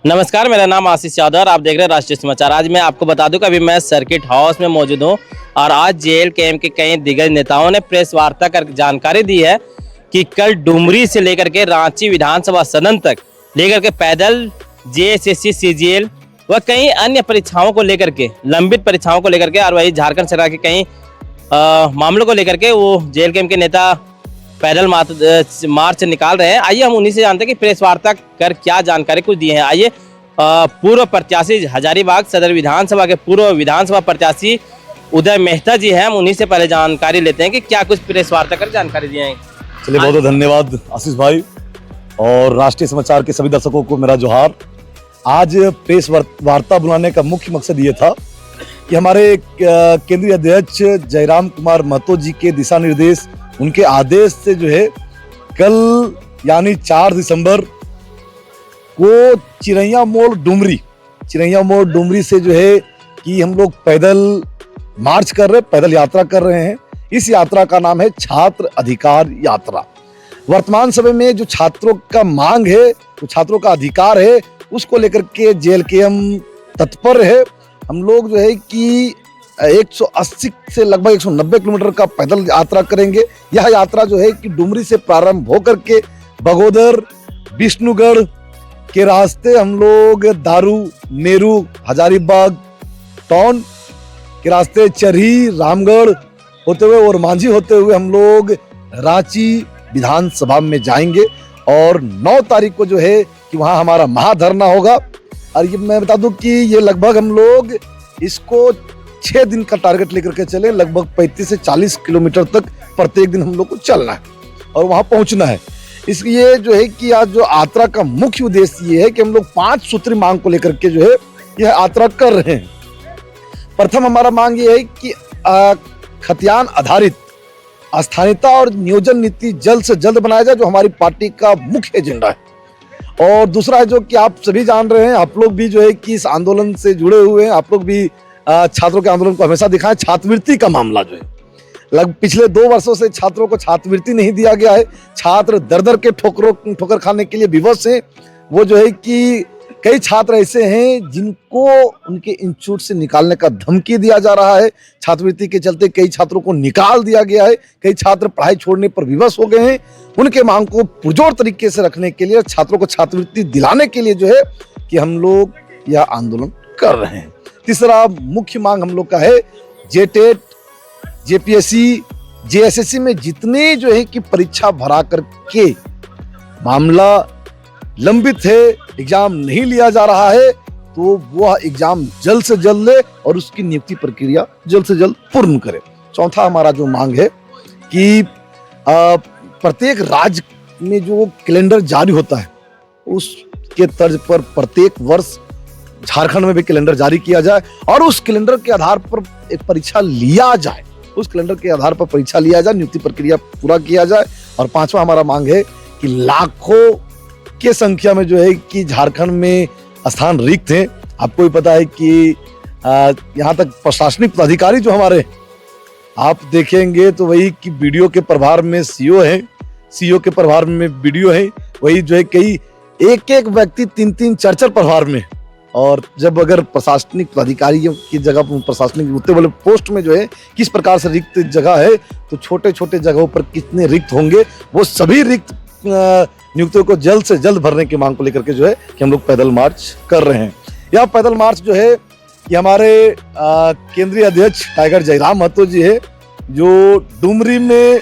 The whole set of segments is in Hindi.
नमस्कार, मेरा नाम आशीष यादव और आप देख रहे हैं राष्ट्रीय समाचार। आज मैं आपको बता दूं कि अभी मैं सर्किट हाउस में मौजूद हूं और आज जेएलकेएम के कई दिग्गज नेताओं ने प्रेस वार्ता कर जानकारी दी है कि कल डुमरी से लेकर के रांची विधानसभा सदन तक लेकर के पैदल जेएसएससी सीजीएल व कई अन्य परीक्षाओं को लेकर के, लंबित परीक्षाओं को लेकर के और वही झारखंड सरकार के कई मामलों को लेकर के वो जेएलकेएम के नेता पैदल मार्च निकाल रहे हैं। आइए हम उन्हीं से जानते हैं कि प्रेस वार्ता कर क्या जानकारी कुछ दी है। आइए पूर्व प्रत्याशी हजारीबाग सदर विधानसभा के पूर्व विधानसभा प्रत्याशी उदय मेहता जी हैं, हम उन्हीं से पहले जानकारी लेते हैं कि क्या कुछ प्रेस वार्ता कर जानकारी दी है। चलिए, बहुत बहुत धन्यवाद आशीष भाई और राष्ट्रीय समाचार के सभी दर्शकों को मेरा जोहार। आज प्रेस वार्ता बुलाने का मुख्य मकसद ये था कि हमारे केंद्रीय अध्यक्ष जयराम कुमार महतो जी के दिशा निर्देश, उनके आदेश से जो है कल यानी 4 दिसंबर को चिरैया मोड़ डुमरी से जो है कि हम लोग पैदल मार्च कर रहे, पैदल यात्रा कर रहे हैं। इस यात्रा का नाम है छात्र अधिकार यात्रा। वर्तमान समय में जो छात्रों का मांग है, जो छात्रों का अधिकार है, उसको लेकर के जेएलकेएम तत्पर है। हम लोग जो है कि 180 से लगभग 190 किलोमीटर का पैदल यात्रा करेंगे। यह यात्रा जो है कि डुमरी से प्रारंभ होकर के बगोदर, विष्णुगढ़ के रास्ते हम लोग दारू, नेहरू, हजारीबाग टाउन के रास्ते चरही, रामगढ़ होते हुए और मांझी होते हुए हम लोग रांची विधानसभा में जाएंगे और 9 तारीख को जो है कि वहाँ हमारा महाधरना होगा। और ये मैं बता दूं कि ये लगभग हम लोग इसको 6 दिन का टारगेट लेकर के चले, लगभग 35 से 40 किलोमीटर तक प्रत्येक दिन हम लोग को चलना है और वहां पहुंचना है। इसलिए जो है कि आज जो यात्रा का मुख्य उद्देश्य ये है कि हम लोग 5 सूत्री मांग को लेकर के जो है यह यात्रा कर रहे हैं। प्रथम हमारा मांग ये है कि खतियान आधारित स्थानीयता और नियोजन नीति जल्द से जल्द बनाया जाए, जो हमारी पार्टी का मुख्य एजेंडा है। और दूसरा है जो कि आप सभी जान रहे हैं, आप लोग भी जो है कि इस आंदोलन से जुड़े हुए हैं, आप लोग भी छात्रों के आंदोलन को हमेशा दिखाएं। छात्रवृत्ति का मामला जो है पिछले 2 वर्षों से छात्रों को छात्रवृत्ति नहीं दिया गया है। छात्र दर दर के ठोकर खाने के लिए विवश हैं। वो जो है कि कई छात्र ऐसे हैं जिनको उनके इंस्टीट्यूट से निकालने का धमकी दिया जा रहा है। छात्रवृत्ति के चलते कई छात्रों को निकाल दिया गया है। कई छात्र पढ़ाई छोड़ने पर विवश हो गए हैं। उनके मांग को पुरजोर तरीके से रखने के लिए, छात्रों को छात्रवृत्ति दिलाने के लिए जो है कि हम लोग यह आंदोलन कर रहे हैं। तीसरा मुख्य मांग हम लोग का है जेटेट, जेपीएससी, जेएसएससी में जितने जो है कि परीक्षा भरा करके मामला लंबित है, एग्जाम नहीं लिया जा रहा है, तो वो एग्जाम जल्द से जल्द ले और उसकी नियुक्ति प्रक्रिया जल्द से जल्द पूर्ण करे। चौथा हमारा जो मांग है कि प्रत्येक राज्य में जो कैलेंडर जारी होता है उसके तर्ज पर प्रत्येक वर्ष झारखंड में भी कैलेंडर जारी किया जाए और उस कैलेंडर के आधार पर एक परीक्षा लिया जाए, नियुक्ति प्रक्रिया पूरा किया जाए। और 5वां हमारा मांग है कि लाखों के संख्या में जो है कि झारखंड में स्थान रिक्त हैं। आपको भी पता है कि यहाँ तक प्रशासनिक पदाधिकारी जो हमारे आप देखेंगे तो वही कि बीडीओ के प्रभार में सीओ है, सीओ के प्रभार में बीडीओ है, वही जो है कई एक व्यक्ति 3-3, 4-4 प्रभार में। और जब अगर प्रशासनिक पदाधिकारियों की जगह प्रशासनिक उतने वाले पोस्ट में जो है किस प्रकार से रिक्त जगह है, तो छोटे छोटे जगहों पर कितने रिक्त होंगे, वो सभी रिक्त नियुक्तियों को जल्द से जल्द भरने की मांग को लेकर के जो है कि हम लोग पैदल मार्च कर रहे हैं। यह पैदल मार्च जो है कि हमारे केंद्रीय अध्यक्ष टाइगर जयराम महतो जी है, जो डुमरी में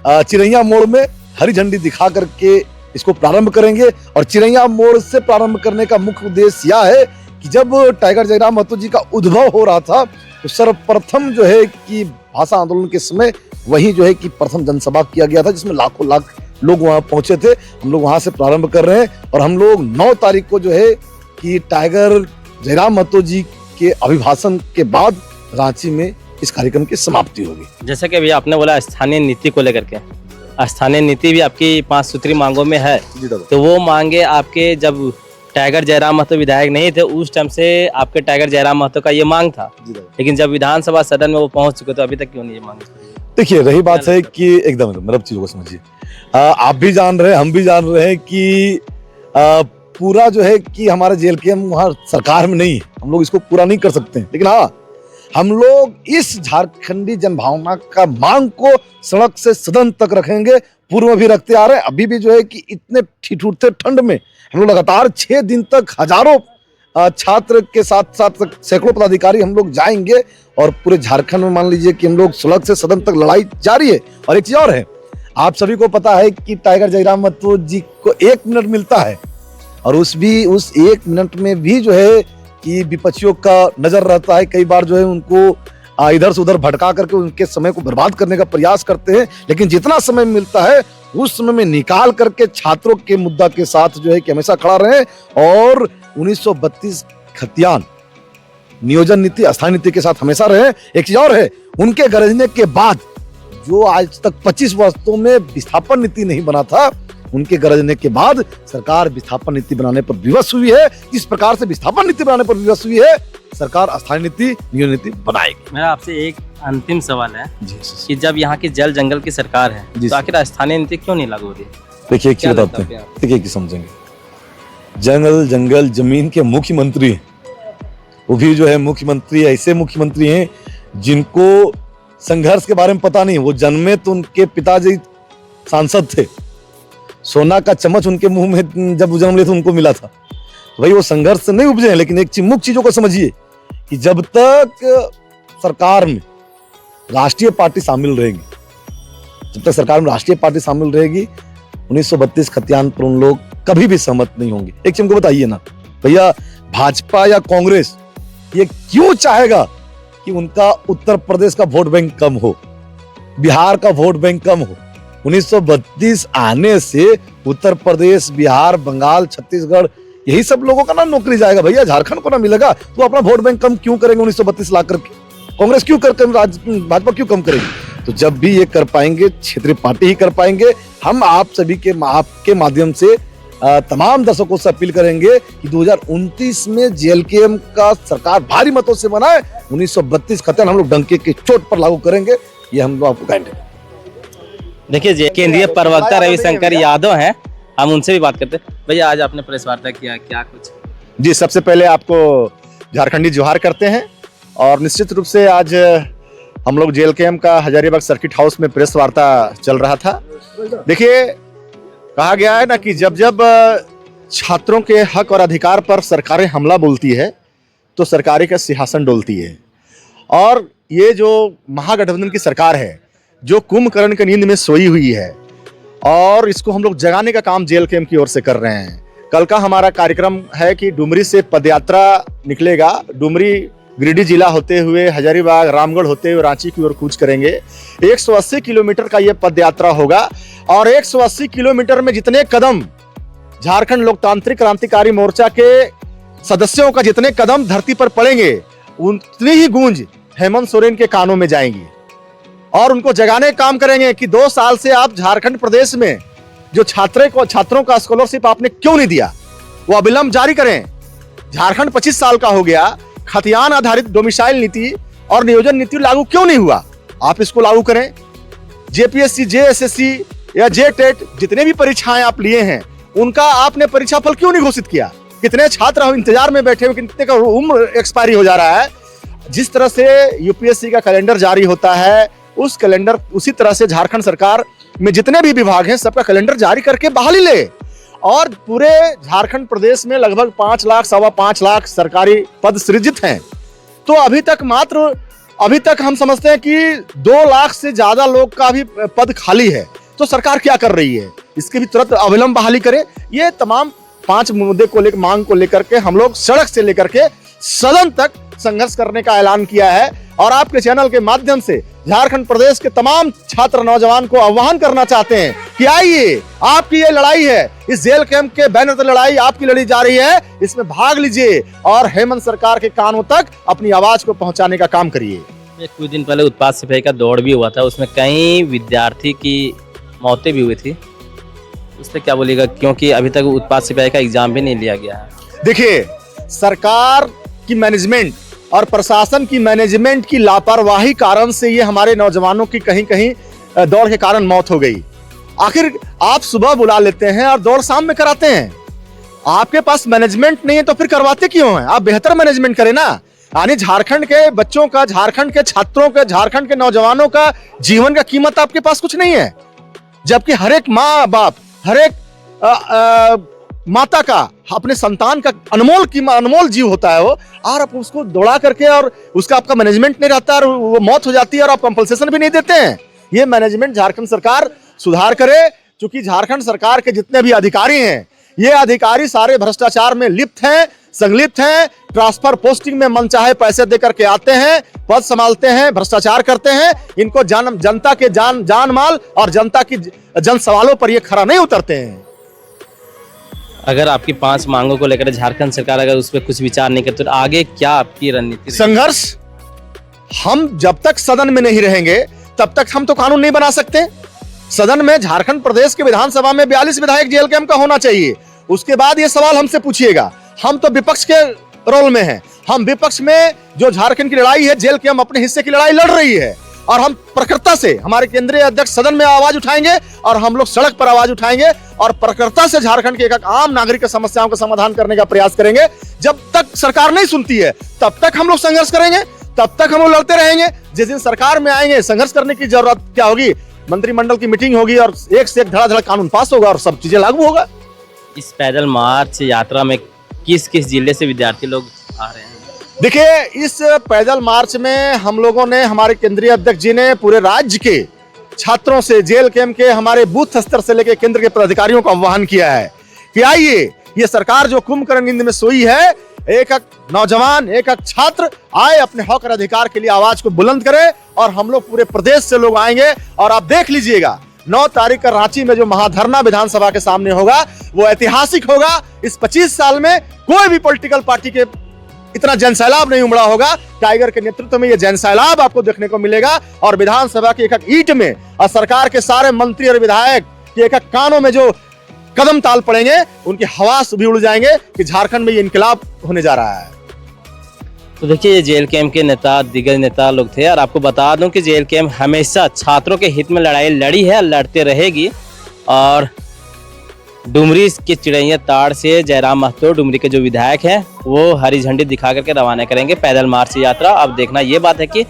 चिरैया मोड़ में हरी झंडी दिखा करके इसको प्रारंभ करेंगे। और चिरैया मोड़ से प्रारंभ करने का मुख्य उद्देश्य यह है कि जब टाइगर जयराम महतो जी का उद्भव हो रहा था तो सर्वप्रथम जो है कि भाषा आंदोलन के समय वही जो है कि प्रथम जनसभा किया गया था, जिसमें लाखों लाख लोग वहां पहुंचे थे। हम लोग वहां से प्रारंभ कर रहे हैं और हम लोग 9 तारीख को जो है कि टाइगर जयराम महतो जी के अभिभाषण के बाद रांची में इस कार्यक्रम की समाप्ति होगी। जैसे कि अभी आपने बोला स्थानीय नीति को लेकर के, स्थानीय नीति भी आपकी 5 सूत्री मांगों में है, तो वो मांगे आपके जब टाइगर जयराम महतो विधायक नहीं थे उस टाइम से आपके टाइगर जयराम महतो का ये मांग था, लेकिन जब विधानसभा सदन में वो पहुंच चुके तो अभी तक क्यों नहीं ये मांग? देखिए, रही बात है कि एकदम मतलब चीजों को समझिए, आप भी जान रहे हैं, हम भी जान रहे हैं कि पूरा जो है कि हमारा JLKM वहाँ सरकार में नहीं है, हम लोग इसको पूरा नहीं कर सकते हैं। लेकिन हाँ, हम लोग इस झारखंडी जनभावना का मांग को सड़क से सदन तक रखेंगे। पूर्व में भी रखते आ रहे हैं, अभी भी जो है कि इतने ठिठुरते ठंड में हम लोग लगातार 6 दिन तक हजारों छात्र के साथ साथ सैकड़ों पदाधिकारी हम लोग जाएंगे और पूरे झारखंड में मान लीजिए कि हम लोग सड़क से सदन तक लड़ाई जारी है। और एक चीज और है, आप सभी को पता है कि टाइगर जयराम माथुर जी को 1 मिनट मिलता है और उस 1 मिनट में भी जो है कि विपक्षियों का नजर रहता है। कई बार जो है उनको इधर से उधर भटका करके उनके समय को बर्बाद करने का प्रयास करते हैं, लेकिन जितना समय मिलता है उस समय में निकाल करके छात्रों के मुद्दा के साथ जो है कि हमेशा खड़ा रहे और 1932 खतियान नियोजन नीति स्थायी नीति के साथ हमेशा रहे। एक चीज और है, उनके गरजने के बाद जो आज तक 25 वर्षों में विस्थापन नीति नहीं बना था, उनके गरजने के बाद सरकार विस्थापन नीति बनाने पर विवश हुई है। इस प्रकार से विस्थापन नीति बनाने पर विवश हुई है, सरकार अस्थायी नीति नियोजन नीति बनाएगी। मेरा आपसे एक अंतिम सवाल है जी कि जब यहाँ की जल जंगल की सरकार है तो आखिर स्थानीय नीति क्यों नहीं लागू हो रही? देखिए एक चीज बताते हैं, देखिए कि समझेंगे, जंगल जमीन के मुख्यमंत्री हैं, वो भी जो है मुख्यमंत्री ऐसे मुख्यमंत्री हैं जिनको संघर्ष के बारे में पता नहीं। वो जन्मे तो उनके पिताजी सांसद थे, सोना का चम्मच उनके मुंह में जब जन्म लिए थे उनको मिला था। तो भाई वो संघर्ष से नहीं उपजे हैं। लेकिन एक मुख्य चीजों को समझिए कि जब तक सरकार में राष्ट्रीय पार्टी शामिल रहेगी, जब तक सरकार में राष्ट्रीय पार्टी शामिल रहेगी, 1932 खतियान पर उन लोग कभी भी सहमत नहीं होंगे। एक चीज हमको बताइए ना भैया, भाजपा या कांग्रेस ये क्यों चाहेगा कि उनका उत्तर प्रदेश का वोट बैंक कम हो, बिहार का वोट बैंक कम हो? 1932 आने से उत्तर प्रदेश, बिहार, बंगाल, छत्तीसगढ़ यही सब लोगों का ना नौकरी जाएगा भैया, झारखंड को ना मिलेगा। तो अपना वोट बैंक कम क्यों करेंगे 1932 ला करके? कांग्रेस क्यों कर, भाजपा क्यों कम करेगी? तो जब भी ये कर पाएंगे क्षेत्रीय पार्टी ही कर पाएंगे। हम आप सभी के आपके माध्यम से तमाम दर्शकों से अपील करेंगे कि 2029 में JLKM का सरकार भारी मतों से बनाए। 1932 खतियान हम लोग डंके के चोट पर लागू करेंगे, ये हम लोग आपको गारंटी। देखिए, केंद्रीय प्रवक्ता रविशंकर यादव हैं, हम उनसे भी बात करते हैं। भैया आज आपने प्रेस वार्ता किया, क्या कुछ? जी, सबसे पहले आपको झारखंडी जोहार करते हैं और निश्चित रूप से आज हम लोग JLKM का हजारीबाग सर्किट हाउस में प्रेस वार्ता चल रहा था। देखिए, कहा गया है ना कि जब जब छात्रों के हक और अधिकार पर सरकारें हमला बोलती है तो सरकारें का सिंहासन डोलती है। और ये जो महागठबंधन की सरकार है जो कुंभकर्ण की नींद में सोई हुई है और इसको हम लोग जगाने का काम JLKM की ओर से कर रहे हैं। कल का हमारा कार्यक्रम है कि डुमरी से पदयात्रा निकलेगा, डुमरी गिरिडीह जिला होते हुए हजारीबाग, रामगढ़ होते हुए रांची की ओर कूच करेंगे। 180 किलोमीटर का ये पदयात्रा होगा और 180 किलोमीटर में जितने कदम झारखंड लोकतांत्रिक क्रांतिकारी मोर्चा के सदस्यों का जितने कदम धरती पर पड़ेंगे उतनी ही गूंज हेमंत सोरेन के कानों में जाएंगी और उनको जगाने का काम करेंगे कि 2 साल से आप झारखंड प्रदेश में जो छात्रों का स्कॉलरशिप आपने क्यों नहीं दिया, वो अविलंब जारी करें। झारखंड 25 साल का हो गया, खतियान आधारित डोमिसाइल नीति और नियोजन नीति लागू क्यों नहीं हुआ? आप इसको लागू करें। JPSC, JSSC या JTET जितने भी परीक्षाएं आप लिए हैं उनका आपने परीक्षा फल क्यों नहीं घोषित किया? कितने छात्र इंतजार में बैठे हुए, कितने का उम्र एक्सपायरी हो जा रहा है। जिस तरह से UPSC का कैलेंडर जारी होता है उस कैलेंडर उसी तरह से झारखंड सरकार में जितने भी विभाग हैं सबका कैलेंडर जारी करके बहाली ले। और पूरे झारखंड प्रदेश में लगभग 5 लाख, 5.25 लाख सरकारी पद सृजित हैं। तो अभी तक हम समझते हैं कि 2 लाख से ज्यादा लोग का भी पद खाली है। तो सरकार क्या कर रही है, इसकी भी तुरंत अविलंब बहाली करे। ये तमाम 5 मुद्दे को लेकर, मांग को लेकर के हम लोग सड़क से लेकर के सदन तक संघर्ष करने का ऐलान किया है। और आपके चैनल के माध्यम से झारखंड प्रदेश के तमाम छात्र नौजवान को आह्वान करना चाहते हैं कि आइए, आपकी ये लड़ाई है, इस JLKM के बैनर पर लड़ाई आपकी लड़ी जा रही है, इसमें भाग लीजिए और हेमंत सरकार के कानों तक अपनी आवाज को पहुंचाने का काम करिए। कुछ दिन पहले उत्पाद सिपाही का दौड़ भी हुआ था, उसमें कई विद्यार्थी की मौतें भी हुई थी, उस पर क्या बोलिएगा? क्योंकि अभी तक उत्पाद सिपाही का एग्जाम भी नहीं लिया गया है। देखिए, सरकार की मैनेजमेंट और प्रशासन की मैनेजमेंट की लापरवाही कारण से ये हमारे नौजवानों की कहीं कहीं दौड़ के कारण मौत हो गई। आखिर आप सुबह बुला लेते हैं और दौड़ शाम में कराते हैं। आपके पास मैनेजमेंट नहीं है तो फिर करवाते क्यों हैं? आप बेहतर मैनेजमेंट करें ना। यानी झारखंड के बच्चों का, झारखंड के छात्रों का, झारखंड के नौजवानों का जीवन का कीमत आपके पास कुछ नहीं है, जबकि हर एक माँ बाप, हर एक माता का, अपने संतान का अनमोल कीमत, अनमोल जीव होता है वो, और आप उसको दौड़ा करके और उसका आपका मैनेजमेंट नहीं रहता और वो मौत हो जाती है और आप कंपनसेशन भी नहीं देते हैं। ये मैनेजमेंट झारखंड सरकार सुधार करे, क्योंकि झारखंड सरकार के जितने भी अधिकारी हैं, ये अधिकारी सारे भ्रष्टाचार में लिप्त हैं, संलिप्त हैं। ट्रांसफर पोस्टिंग में मनचाहे पैसे देकर के आते हैं, पद संभालते हैं, भ्रष्टाचार करते हैं। इनको जनता के जान माल और जनता की जन सवालों पर ये खरा नहीं उतरते हैं। अगर आपकी 5 मांगों को लेकर झारखंड सरकार अगर उस पर कुछ विचार नहीं करती तो आगे क्या आपकी रणनीति रहेगी? संघर्ष। हम जब तक सदन में नहीं रहेंगे तब तक हम तो कानून नहीं बना सकते। सदन में झारखंड प्रदेश के विधानसभा में 42 विधायक जेल कैंप का होना चाहिए। उसके बाद ये सवाल हमसे पूछिएगा। हम तो विपक्ष के रोल में हैं। हम विपक्ष में जो झारखंड की लड़ाई है, जेल कैंप अपने हिस्से की लड़ाई लड़ रही है, और हम प्रखरता से, हमारे केंद्रीय अध्यक्ष सदन में आवाज उठाएंगे और हम लोग सड़क पर आवाज उठाएंगे और प्रखरता से झारखंड के एक आम नागरिक की समस्याओं का समाधान करने का प्रयास करेंगे। जब तक सरकार नहीं सुनती है तब तक हम लोग संघर्ष करेंगे, तब तक हम लोग लड़ते रहेंगे। जिस दिन सरकार में आएंगे, संघर्ष करने की जरूरत क्या होगी? मंत्रिमंडल की मीटिंग होगी और एक से एक धड़ाधड़ कानून पास होगा और सब चीजें लागू होगा। इस पैदल मार्च यात्रा में किस किस जिले से विद्यार्थी लोग आ रहे हैं? देखिए, इस पैदल मार्च में हम लोगों ने, हमारे केंद्रीय अध्यक्ष जी ने पूरे राज्य के छात्रों से, जेल कैंप के हमारे बूथ स्तर से लेकर केंद्र के पदाधिकारियों का आह्वान किया है कि आइए, ये सरकार जो कुंभकर्ण नींद में सोई है, एक एक नौजवान, एक एक छात्र आए, अपने हक और अधिकार के लिए आवाज को बुलंद करे, और हम लोग पूरे प्रदेश से लोग आएंगे। और आप देख लीजिएगा, 9 तारीख का रांची में जो महाधरना विधानसभा के सामने होगा वो ऐतिहासिक होगा। इस 25 साल में कोई भी पॉलिटिकल पार्टी के इतना जनसैलाब नहीं उमड़ा होगा। टाइगर के नेतृत्व में ये जनसैलाब आपको देखने को मिलेगा, और विधानसभा की एक एक ईंट में और सरकार के सारे मंत्री और विधायक के एक एक कानों में जो कदम ताल पड़ेंगे, उनके हवास भी उड़ जाएंगे कि झारखंड में ये इनकलाब होने जा रहा है। तो देखिए, ये जेल कैंप के नेता, दिग्गज नेता लोग थे, और आपको बता दूं कि जेल कैंप हमेशा छात्रों के हित में लड़ाई लड़ी है, लड़ते रहेगी। और डुमरी के चिड़ैया ताड़ से जयराम महतो, डुमरी के जो विधायक हैं, वो हरी झंडी दिखा करके रवाना करेंगे पैदल मार्च यात्रा। अब देखना ये बात है कि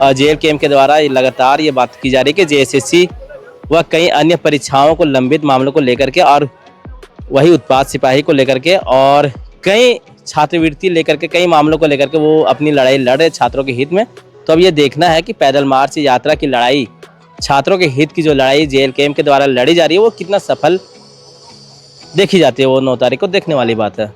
जेल कैंप के द्वारा लगातार ये बात की जा रही है कि जेएसएससी व कई अन्य परीक्षाओं को, लंबित मामलों को लेकर के, और वही उत्पाद सिपाही को लेकर के, और कई छात्रवृत्ति लेकर के, कई मामलों को लेकर के वो अपनी लड़ाई लड़ रहे छात्रों के हित में। तो अब ये देखना है कि पैदल मार्च यात्रा की लड़ाई, छात्रों के हित की जो लड़ाई जेल कैंप के द्वारा लड़ी जा रही है, वो कितना सफल देखी जाती है। वो 9 तारीख को देखने वाली बात है।